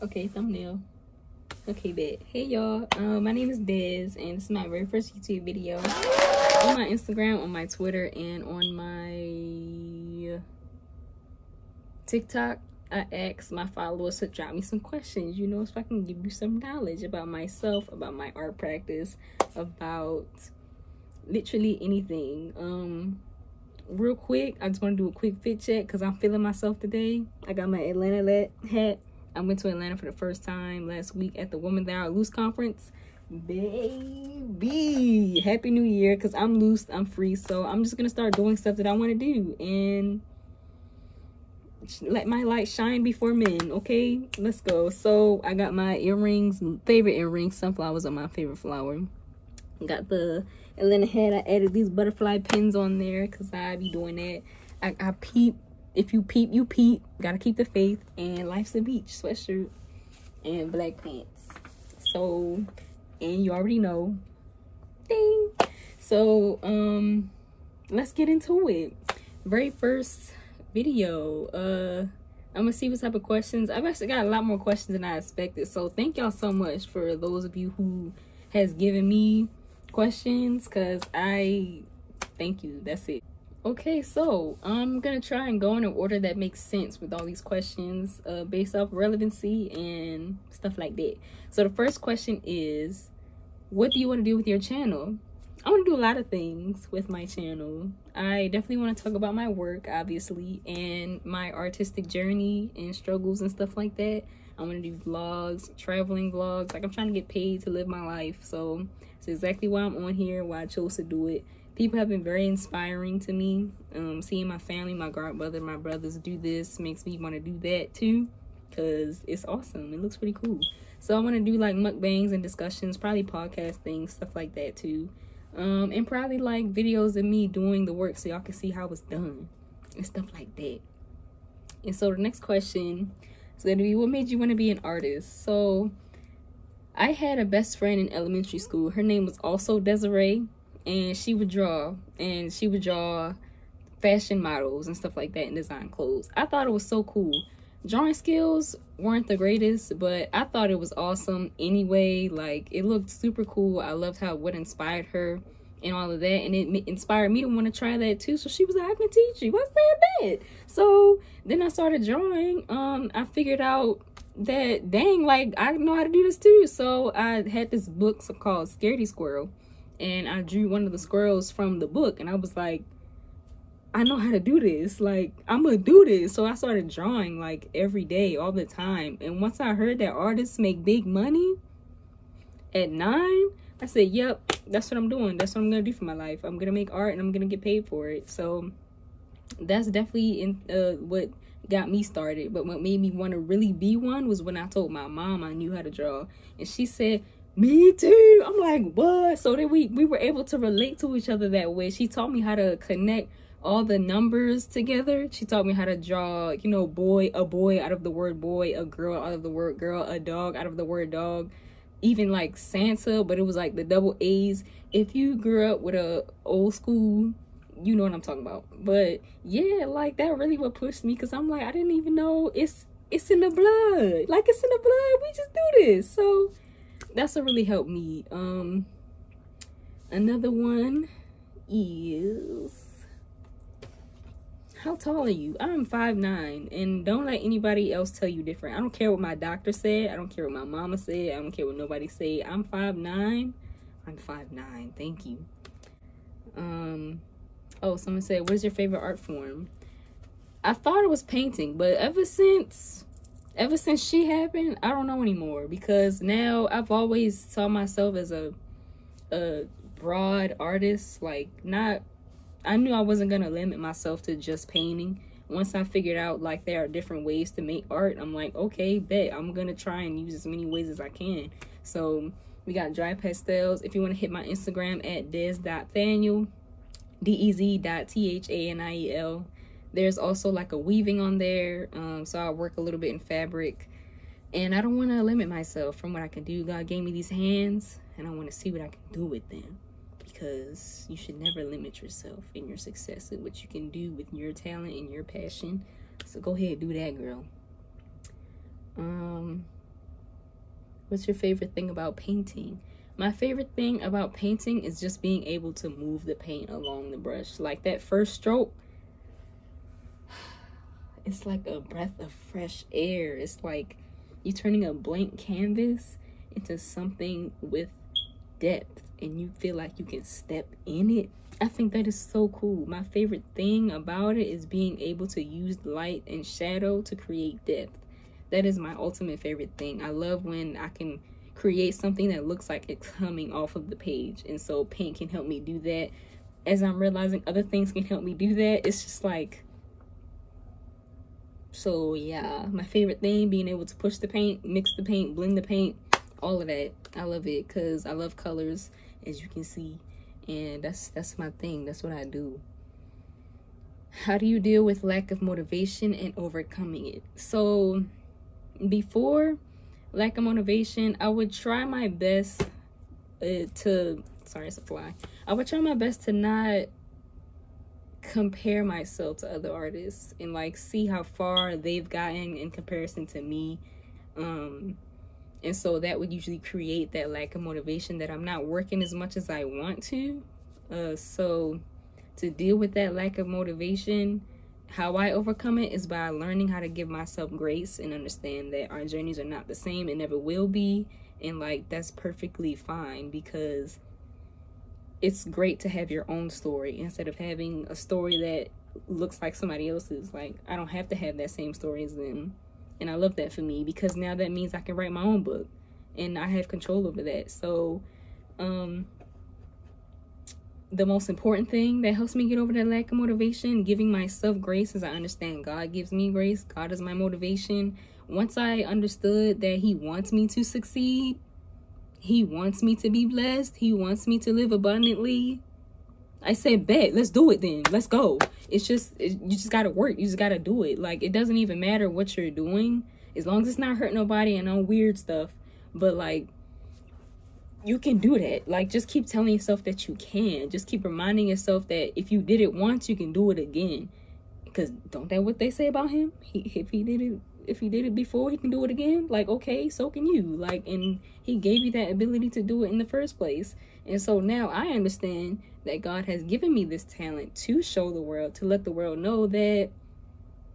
Okay, thumbnail. Okay, bet. Hey y'all, my name is Dez, and this is my very first YouTube video. On my Instagram, on my Twitter, and on my TikTok, I asked my followers to drop me some questions, you know, so I can give you some knowledge about myself, about my art practice, about literally anything. Real quick, I just want to do a quick fit check because I'm feeling myself today. I got my Atlanta hat. I went to Atlanta for the first time last week at the Women That Are Loose conference. Baby, happy new year, because I'm loose, I'm free, so I'm just gonna start doing stuff that I want to do and let my light shine before men. Okay, let's go. So I got my earrings, favorite earrings, sunflowers are my favorite flower. Got the Atlanta hat. I added these butterfly pins on there because I be doing that. I peep. If you peep, you peep. Gotta keep the faith. And life's a beach sweatshirt and black pants. So, and you already know. Ding. So, let's get into it. Very first video. I'm gonna see what type of questions. I've actually got a lot more questions than I expected. So thank y'all so much for those of you who has given me questions, because I thank you. That's it. Okay, so I'm gonna try and go in an order that makes sense with all these questions, based off relevancy and stuff like that. So the first question is, what do you want to do with your channel? I want to do a lot of things with my channel. I definitely want to talk about my work, obviously, and my artistic journey and struggles and stuff like that. I want to do vlogs, traveling vlogs. Like, I'm trying to get paid to live my life. So it's exactly why I'm on here, why I chose to do it. People have been very inspiring to me. Seeing my family, my godmother, my brothers do this makes me want to do that too, because it's awesome. It looks pretty cool. So I want to do like mukbangs and discussions, probably podcast things, stuff like that too. And probably like videos of me doing the work so y'all can see how it's done and stuff like that. And so the next question is going to be, what made you want to be an artist? So I had a best friend in elementary school. Her name was also Desiree, and she would draw, fashion models and stuff like that and design clothes. I thought it was so cool. Drawing skills weren't the greatest, but I thought it was awesome anyway. Like, it looked super cool. I loved how what inspired her and all of that, and it inspired me to want to try that too. So she was like, I can teach you. What's that bad? So then I started drawing. I figured out that, dang, like, I know how to do this too. So I had this book called Scaredy Squirrel, and I drew one of the squirrels from the book, and I was like, I know how to do this. Like, I'm gonna do this. So I started drawing like every day, all the time. And once I heard that artists make big money at 9, I said, yep, that's what I'm doing. That's what I'm gonna do for my life. I'm gonna make art and I'm gonna get paid for it. So that's definitely what got me started. But what made me want to really be one was when I told my mom I knew how to draw, and she said, me too. I'm like, what? So then we were able to relate to each other that way. She taught me how to connect all the numbers together. She taught me how to draw, you know, a boy out of the word boy, a girl out of the word girl, a dog out of the word dog, even like Santa, but it was like the double A's. If you grew up with a old school, you know what I'm talking about. But yeah, like, that really what pushed me, because I'm like, I didn't even know it's in the blood. Like, it's in the blood. We just do this. So that's what really helped me. Another one is, how tall are you? I'm 5'9", and don't let anybody else tell you different. I don't care what my doctor said. I don't care what my mama said. I don't care what nobody said. I'm 5'9". I'm 5'9". Thank you. Oh, someone said, what is your favorite art form? I thought it was painting, but ever since she happened, I don't know anymore, because now I've always saw myself as a broad artist. Like, I knew I wasn't gonna limit myself to just painting. Once I figured out like there are different ways to make art, I'm like, okay, bet I'm gonna try and use as many ways as I can. So we got dry pastels. If you want to hit my Instagram at dez.thaniel, dez.thaniel. There's also like a weaving on there, so I work a little bit in fabric, and I don't want to limit myself from what I can do. God gave me these hands, and I want to see what I can do with them, because you should never limit yourself in your success and what you can do with your talent and your passion. So go ahead, do that, girl. What's your favorite thing about painting? My favorite thing about painting is just being able to move the paint along the brush. Like that first stroke, it's like a breath of fresh air. It's like you turning a blank canvas into something with depth, and you feel like you can step in it. I think that is so cool. My favorite thing about it is being able to use light and shadow to create depth. That is my ultimate favorite thing. I love when I can create something that looks like it's coming off of the page, and so paint can help me do that. As I'm realizing other things can help me do that, it's just like, so yeah, my favorite thing, being able to push the paint, mix the paint, blend the paint, all of that. I love it because I love colors, as you can see, and that's my thing. That's what I do. How do you deal with lack of motivation and overcoming it? So before lack of motivation, I would try my best sorry, it's a fly. I would try my best to not compare myself to other artists and like see how far they've gotten in comparison to me. And so that would usually create that lack of motivation, that I'm not working as much as I want to. So to deal with that lack of motivation, how I overcome it is by learning how to give myself grace and understand that our journeys are not the same and never will be. And like, that's perfectly fine, because it's great to have your own story instead of having a story that looks like somebody else's. Like, I don't have to have that same story as them. And I love that for me, because now that means I can write my own book and I have control over that. So the most important thing that helps me get over that lack of motivation, giving myself grace, as I understand God gives me grace. God is my motivation. Once I understood that he wants me to succeed, he wants me to be blessed, he wants me to live abundantly, I said, bet, let's do it then. Let's go. You just gotta work. You just gotta do it. Like, it doesn't even matter what you're doing, as long as it's not hurting nobody and no weird stuff. But like, you can do that. Like, just keep telling yourself that you can. Just keep reminding yourself that if you did it once, you can do it again. Because don't that what they say about him? If he did it before, he can do it again. Like, okay, so can you. Like, and he gave you that ability to do it in the first place. And so now I understand that God has given me this talent to show the world, to let the world know that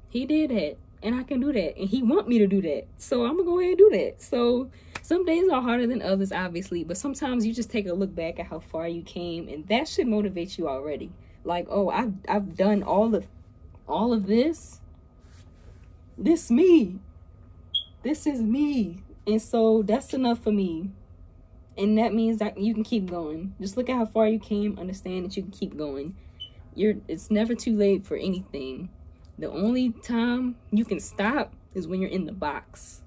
he did that and I can do that, and he want me to do that. So I'm gonna go ahead and do that. So some days are harder than others, obviously, but sometimes you just take a look back at how far you came, and that should motivate you already. Like, oh, I've done all of this. This is me. And so that's enough for me. And that means that you can keep going. Just look at how far you came, understand that you can keep going. It's never too late for anything. The only time you can stop is when you're in the box.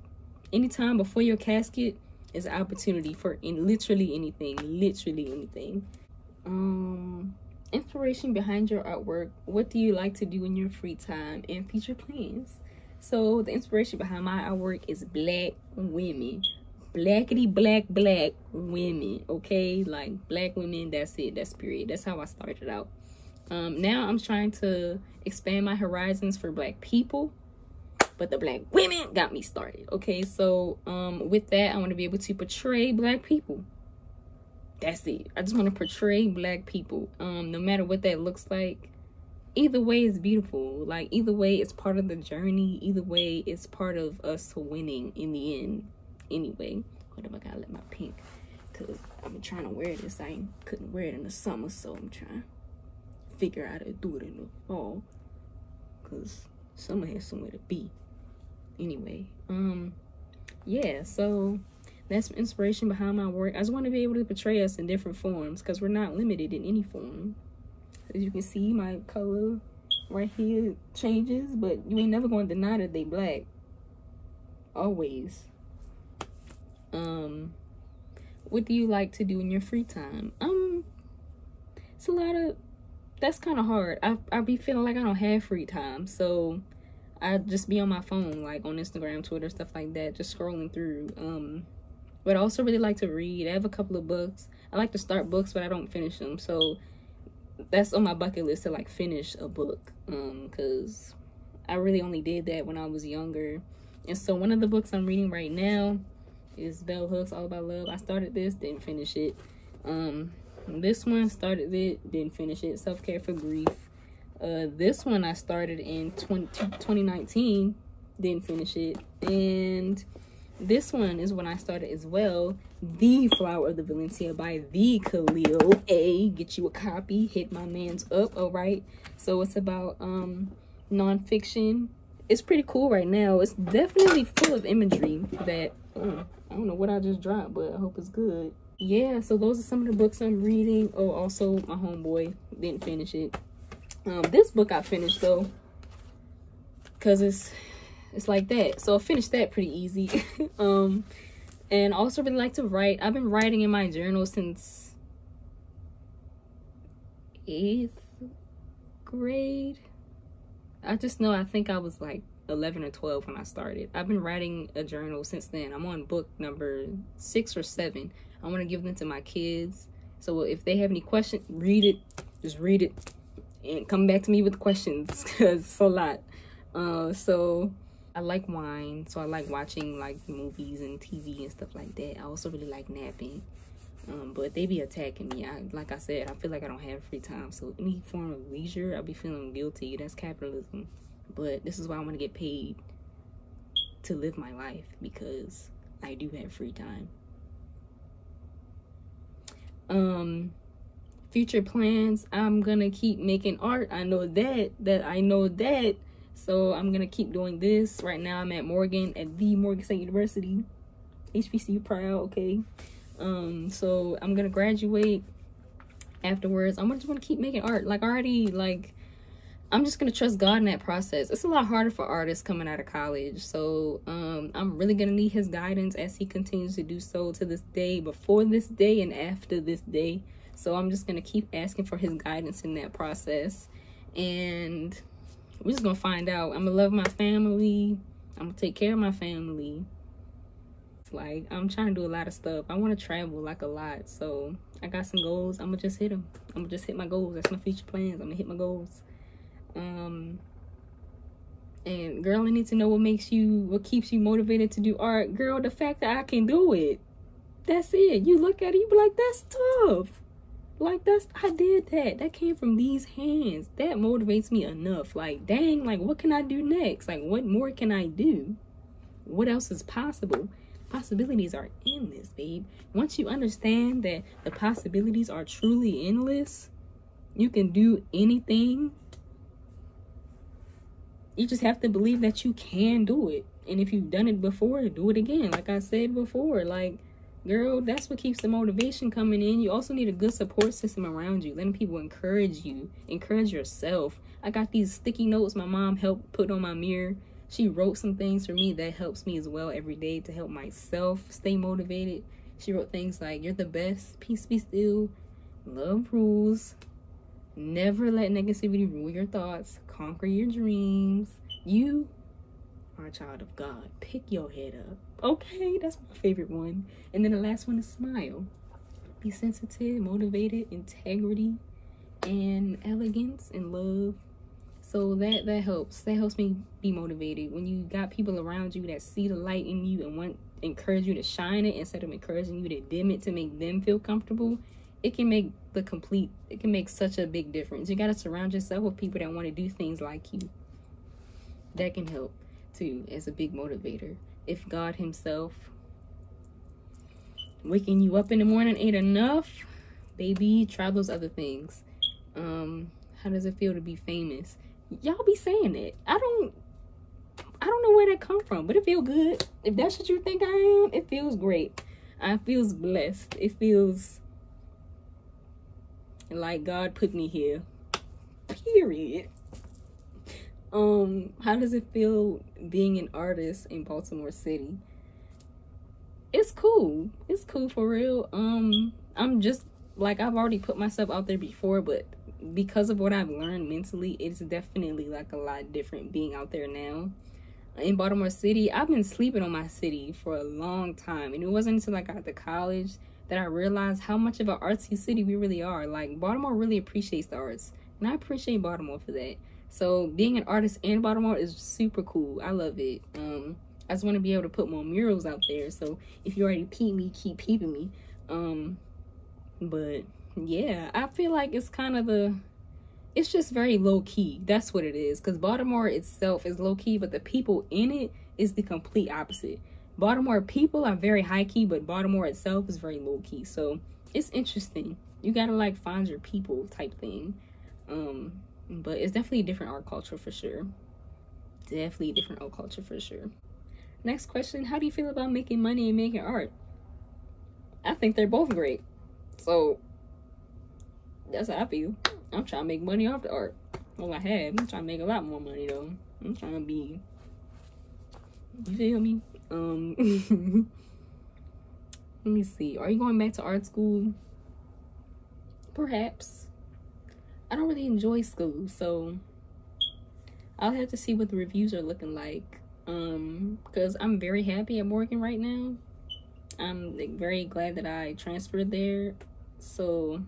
Anytime before your casket is an opportunity for literally anything. Inspiration behind your artwork. What do you like to do in your free time, and future plans? So the inspiration behind my artwork is black women. Blackity black women. Okay, like black women. That's it. That's period. That's how I started out. Now I'm trying to expand my horizons for black people, but the black women got me started. Okay, so with that, I want to be able to portray black people. That's it. I just want to portray black people, no matter what that looks like. Either way is beautiful. Like, either way it's part of the journey. Either way it's part of us winning in the end. Anyway, hold up, I gotta let my pink, because I've been trying to wear this. I couldn't wear it in the summer, so I'm trying to figure out how to do it in the fall, because summer has somewhere to be. Anyway, yeah, so that's inspiration behind my work. I just want to be able to portray us in different forms, because we're not limited in any form. As you can see, my color right here changes, but you ain't never going to deny that they black. Always. What do you like to do in your free time? It's a lot of, that's kind of hard. I be feeling like I don't have free time, so I just be on my phone, like on Instagram, Twitter, stuff like that, just scrolling through. But I also really like to read. I have a couple of books. I like to start books, but I don't finish them. So that's on my bucket list, to like finish a book, because I really only did that when I was younger. And so one of the books I'm reading right now It's bell hooks, all about love. I started this, didn't finish it. This one, started it, didn't finish it. Self-care for grief. This one I started in 2019, didn't finish it. And this one is when I started as well. The Flower of the Valencia by the Khalil A. Get you a copy. Hit my man's up. All right. So it's about nonfiction. It's pretty cool right now. It's definitely full of imagery that I don't know what I just dropped, but I hope it's good. Yeah, so those are some of the books I'm reading. Oh, also my homeboy didn't finish it. This book I finished though, because it's like that. So I finished that pretty easy. And also really like to write. I've been writing in my journal since 8th grade. I just know, I think I was like 11 or 12 when I started. I've been writing a journal since then. I'm on book number 6 or 7. I want to give them to my kids. So if they have any questions, read it. Just read it and come back to me with questions, because it's a lot. So I like wine, so I like watching like movies and TV and stuff like that. I also really like napping. But they be attacking me. Like I said, I feel like I don't have free time. So any form of leisure, I'll be feeling guilty. That's capitalism. But this is why I want to get paid to live my life, because I do have free time. Future plans, I'm gonna keep making art. I know that. So I'm gonna keep doing this. Right now I'm at Morgan, at the Morgan State University. HBCU proud, okay. So I'm gonna graduate. Afterwards, I'm just gonna keep making art. Like already, like I'm just gonna trust God in that process. It's a lot harder for artists coming out of college. So I'm really gonna need his guidance as he continues to do so to this day, before this day and after this day. So I'm just gonna keep asking for his guidance in that process. And we're just gonna find out. I'm gonna love my family. I'm gonna take care of my family. Like, I'm trying to do a lot of stuff. I want to travel like a lot. So I got some goals. I'm gonna just hit them. I'm gonna just hit my goals. That's my future plans. I'm gonna hit my goals. And girl, I need to know what keeps you motivated to do art. Girl, the fact that I can do it. That's it. You look at it, you be like, that's tough. Like, I did that. That came from these hands. That motivates me enough. Like, dang, like, what can I do next? Like, what more can I do? What else is possible? Possibilities are endless, babe. Once you understand that the possibilities are truly endless, you can do anything. You just have to believe that you can do it. And if you've done it before, do it again. Like I said before, like, girl, that's what keeps the motivation coming in. You also need a good support system around you, letting people encourage you, encourage yourself. I got these sticky notes my mom helped put on my mirror. She wrote some things for me that helps me as well every day to help myself stay motivated. She wrote things like, you're the best, peace be still, love rules, never let negativity rule your thoughts, conquer your dreams, you are a child of God, pick your head up. Okay, that's my favorite one. And then the last one is smile. Be sensitive, motivated, integrity, and elegance and love. So that helps. That helps me be motivated. When you got people around you that see the light in you and encourage you to shine it instead of encouraging you to dim it to make them feel comfortable, it can make such a big difference. You got to surround yourself with people that want to do things like you. That can help too as a big motivator. If God himself waking you up in the morning ain't enough, baby, try those other things. How does it feel to be famous? Y'all be saying it. I don't know where that come from, but it feel good. If that's what you think I am, it feels great. I feels blessed. It feels like God put me here. Period. How does it feel being an artist in Baltimore City? It's cool. It's cool for real. I'm just like, I've already put myself out there before, but because of what I've learned mentally, it's definitely like a lot different being out there now. In Baltimore City, I've been sleeping on my city for a long time, and it wasn't until I got to college that I realized how much of an artsy city we really are. Like, Baltimore really appreciates the arts, and I appreciate Baltimore for that. So being an artist in Baltimore is super cool. I love it. I just want to be able to put more murals out there. So if you already peep me, keep peeping me. But yeah, I feel like it's kind of it's just very low-key. That's what it is. Because Baltimore itself is low-key, but the people in it is the complete opposite. Baltimore people are very high-key, but Baltimore itself is very low-key. So it's interesting. You gotta like find your people type thing. But it's definitely a different art culture for sure. Definitely a different art culture for sure. Next question, how do you feel about making money and making art? I think they're both great. So that's how I feel. I'm trying to make money off the art. Well, I have. I'm trying to make a lot more money though. I'm trying to be, you feel me? Let me see. Are you going back to art school? Perhaps. I don't really enjoy school, so I'll have to see what the reviews are looking like. Because I'm very happy at Morgan right now. I'm like, very glad that I transferred there. So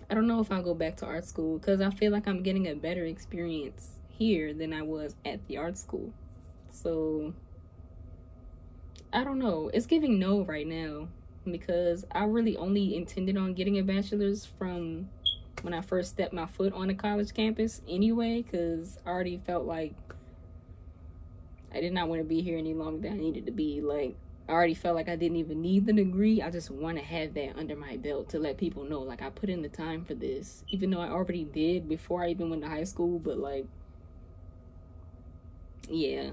I don't know if I'll go back to art school, because I feel like I'm getting a better experience here than I was at the art school. So I don't know. It's giving no right now, because I really only intended on getting a bachelor's from when I first stepped my foot on a college campus anyway, because I already felt like I did not want to be here any longer than I needed to be. Like, I already felt like I didn't even need the degree. I just want to have that under my belt to let people know, like, I put in the time for this, even though I already did before I even went to high school. But like, yeah,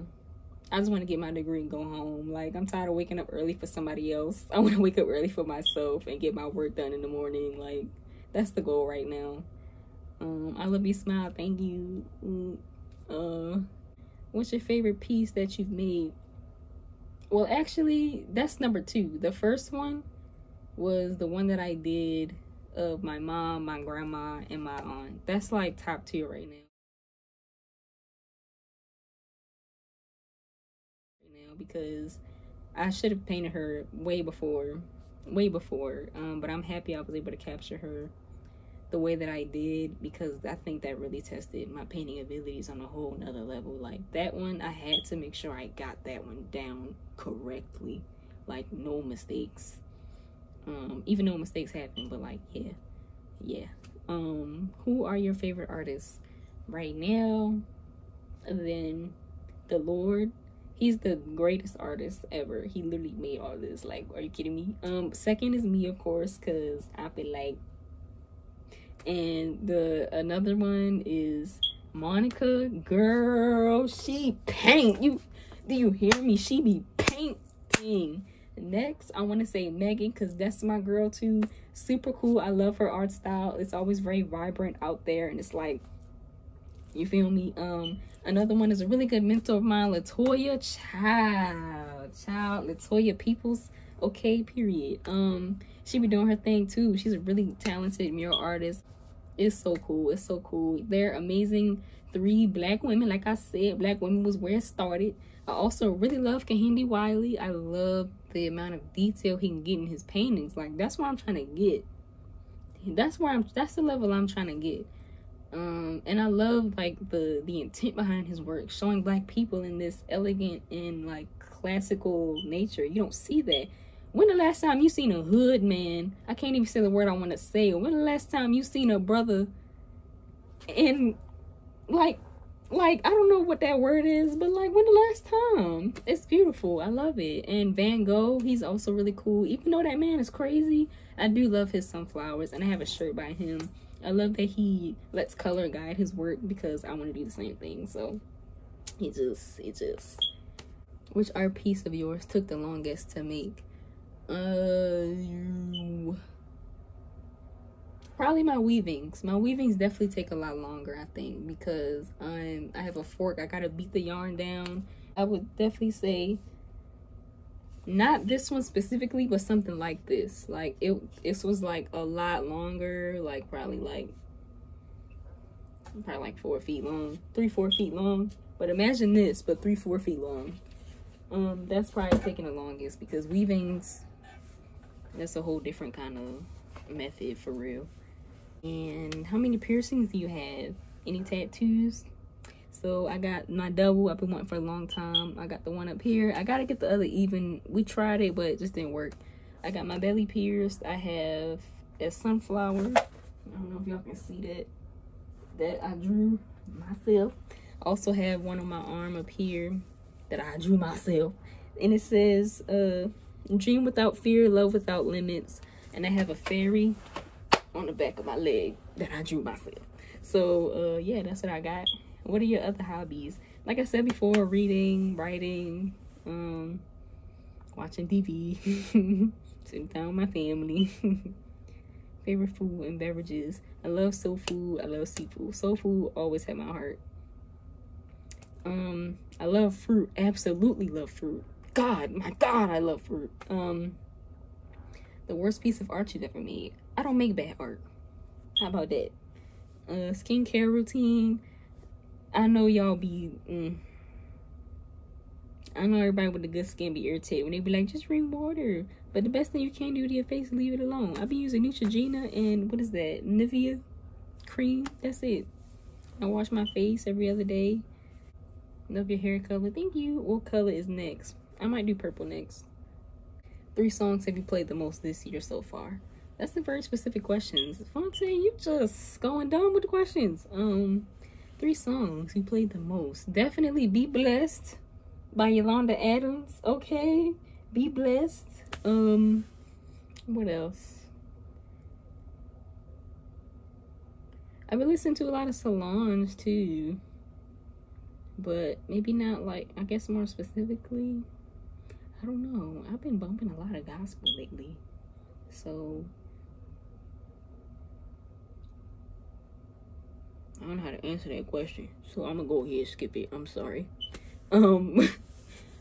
I just want to get my degree and go home. Like, I'm tired of waking up early for somebody else. I want to wake up early for myself and get my work done in the morning. Like, that's the goal right now. I love you, smile. Thank you. What's your favorite piece that you've made? Well, actually, that's number 2. The first one was the one that I did of my mom, my grandma, and my aunt. That's like top tier right now. Because I should have painted her way before. But I'm happy I was able to capture her the way that I did, because I think that really tested my painting abilities on a whole nother level. Like, that one, I had to make sure I got that one down correctly, like no mistakes. Even though mistakes happen, but like, yeah. Who are your favorite artists right now? Then the Lord. He's the greatest artist ever. He literally made all this. Like, are you kidding me? Second is me, of course, because I feel like. And another one is Monica. Girl, she paint. Do you hear me? She be painting. Next, I want to say Megan, because that's my girl too. Super cool. I love her art style. It's always very vibrant out there, and it's like, you feel me? Another one is a really good mentor of mine, LaToya. Child, LaToya Peoples. Okay, period. She be doing her thing too. She's a really talented mural artist. It's so cool. It's so cool. They're amazing 3 black women. Like I said, black women was where it started. I also really love Kehinde Wiley. I love the amount of detail he can get in his paintings. Like, that's what I'm trying to get. That's the level I'm trying to get. And I love like the intent behind his work, showing black people in this elegant and like classical nature. You don't see that. When the last time you seen a hood man? I can't even say the word I want to say. When the last time you seen a brother in like I don't know what that word is, but like, when the last time? It's beautiful. I love it. And Van Gogh, he's also really cool. Even though that man is crazy, I do love his sunflowers, and I have a shirt by him. I love that he lets color guide his work, because I want to do the same thing. So it just which art piece of yours took the longest to make? Probably my weavings. My weavings definitely take a lot longer, I think, because I have a fork. I gotta beat the yarn down. I would definitely say not this one specifically, but something like this. Like, this was like a lot longer, like probably like 4 feet long, 3-4 feet long. But imagine this, but 3-4 feet long. That's probably taking the longest, because weavings, that's a whole different kind of method for real. And how many piercings do you have? Any tattoos? So I got my double I've been wanting for a long time. I got the one up here. I gotta get the other even. We tried it, but it just didn't work. I got my belly pierced. I have a sunflower. I don't know if y'all can see that I drew myself. Also have one on my arm up here that I drew myself, and it says dream without fear, love without limits. And I have a fairy on the back of my leg that I drew myself. So yeah, that's what I got. What are your other hobbies? Like I said before, reading, writing, watching TV, sitting down with my family. Favorite food and beverages. I love soul food. I love seafood. Soul food always had my heart. I love fruit. Absolutely love fruit. God, my God, I love fruit. The worst piece of art you've ever made. I don't make bad art. How about that? Skincare routine. I know y'all be I know everybody with the good skin be irritated when they be like, just drink water. But the best thing you can do to your face is leave it alone. I be using Neutrogena and what is that? Nivea cream. That's it. I wash my face every other day. Love your hair color. Thank you. What color is next? I might do purple next. 3 songs have you played the most this year so far? That's a very specific questions. Fonte, you just going dumb with the questions. 3 songs you played the most. Definitely Be Blessed by Yolanda Adams. Okay. Be Blessed. What else? I've been listening to a lot of Solange too. But maybe not like, I guess more specifically. I don't know. I've been bumping a lot of gospel lately. So I don't know how to answer that question. So I'm gonna go ahead and skip it. I'm sorry.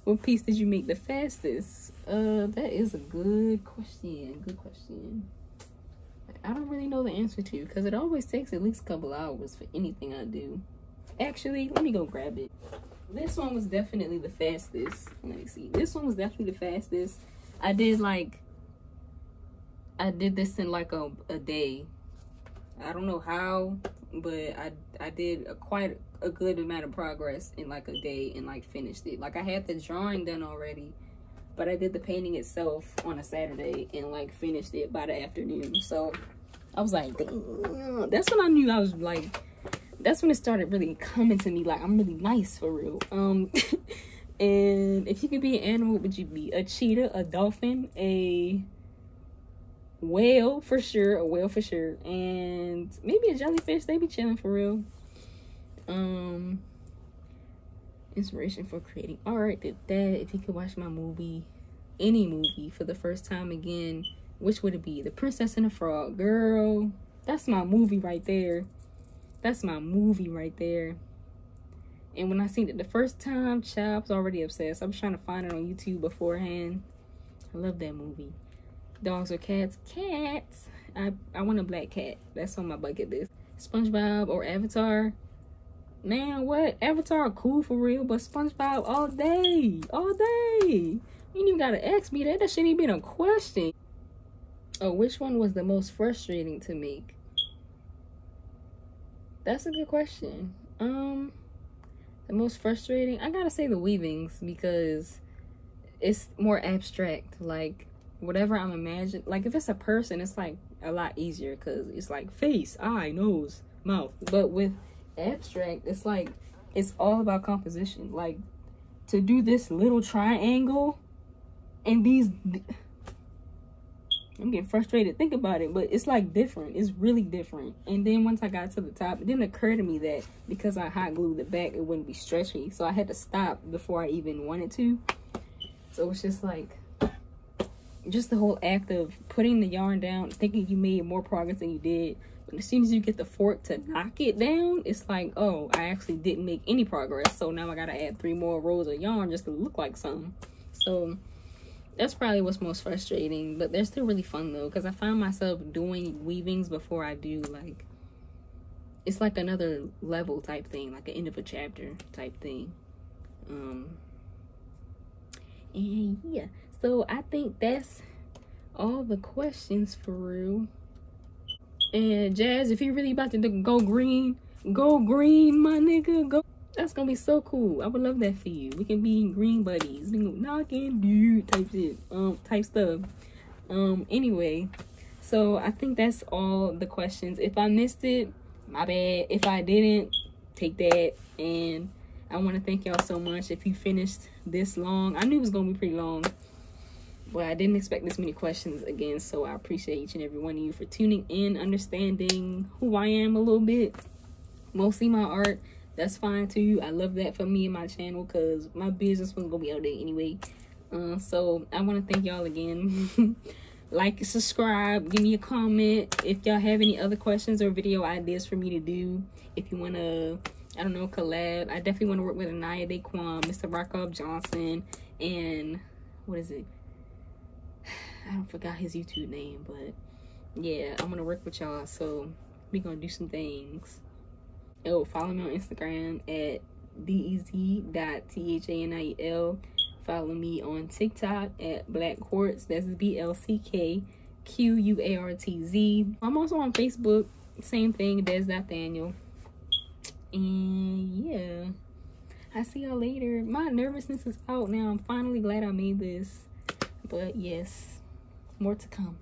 What piece did you make the fastest? That is a good question. Good question. I don't really know the answer to, because it always takes at least a couple hours for anything I do. Actually, let me go grab it. This one was definitely the fastest. Let me see. This one was definitely the fastest. I did this in like a day. I don't know how, but I did quite a good amount of progress in like a day and like finished it. Like I had the drawing done already, but I did the painting itself on a Saturday and like finished it by the afternoon. So I was like, damn. That's when I knew I was like, that's when it started really coming to me, like I'm really nice for real. And if you could be an animal, what would you be? A cheetah, a dolphin, a whale for sure, and maybe a jellyfish. They be chilling for real. Inspiration for creating art. Did that. If you could watch my movie, any movie, for the first time again, which would it be? The Princess and the Frog. Girl, that's my movie right there. That's my movie right there. And when I seen it the first time, child, I was already obsessed. I was trying to find it on YouTube beforehand. I love that movie. Dogs or cats? Cats. I want a black cat. That's on my bucket list. SpongeBob or Avatar? Man, what? Avatar cool for real, but SpongeBob all day. All day. You ain't even gotta ask me that. That shouldn't even be a question. Oh, which one was the most frustrating to make? That's a good question. The most frustrating, I gotta say the weavings, because it's more abstract. Like whatever I'm imagining, like if it's a person, it's like a lot easier because it's like face, eye, nose, mouth. But with abstract, it's like it's all about composition. Like to do this little triangle and these, I'm getting frustrated. Think about it, but it's like different. It's really different. And then once I got to the top, it didn't occur to me that because I hot glued the back, it wouldn't be stretchy. So I had to stop before I even wanted to. So it's just like, just the whole act of putting the yarn down, thinking you made more progress than you did. But as soon as you get the fork to knock it down, it's like, oh, I actually didn't make any progress. So now I gotta add 3 more rows of yarn just to look like something. So that's probably what's most frustrating, but they're still really fun though, because I find myself doing weavings before I do, like, it's like another level type thing, like an end of a chapter type thing. And yeah, so I think that's all the questions for real. And Jazz, if you're really about to go green, my nigga, go. That's gonna be so cool. I would love that for you. We can be green buddies. We can go knocking dude type shit, type stuff. Anyway, so I think that's all the questions. If I missed it, my bad. If I didn't, take that. And I want to thank y'all so much. If you finished this long, I knew it was gonna be pretty long, but I didn't expect this many questions again. So I appreciate each and every one of you for tuning in, understanding who I am a little bit, mostly my art. That's fine too. I love that for me and my channel, because my business wasn't gonna be out there anyway. So I want to thank y'all again. Like, subscribe, give me a comment if y'all have any other questions or video ideas for me to do. If you want to, I don't know, collab. I definitely want to work with Anyia and De'Quann, Mr. Rockoff Johnson, and what is it? I forgot his YouTube name, but yeah, I'm gonna work with y'all. So we're gonna do some things. Oh, follow me on Instagram at dez.thanil. Follow me on TikTok at Black Quartz. That's BLCKQUARTZ. I'm also on Facebook. Same thing, Des.Nathaniel. And yeah, I see y'all later. My nervousness is out now. I'm finally glad I made this. But yes, more to come.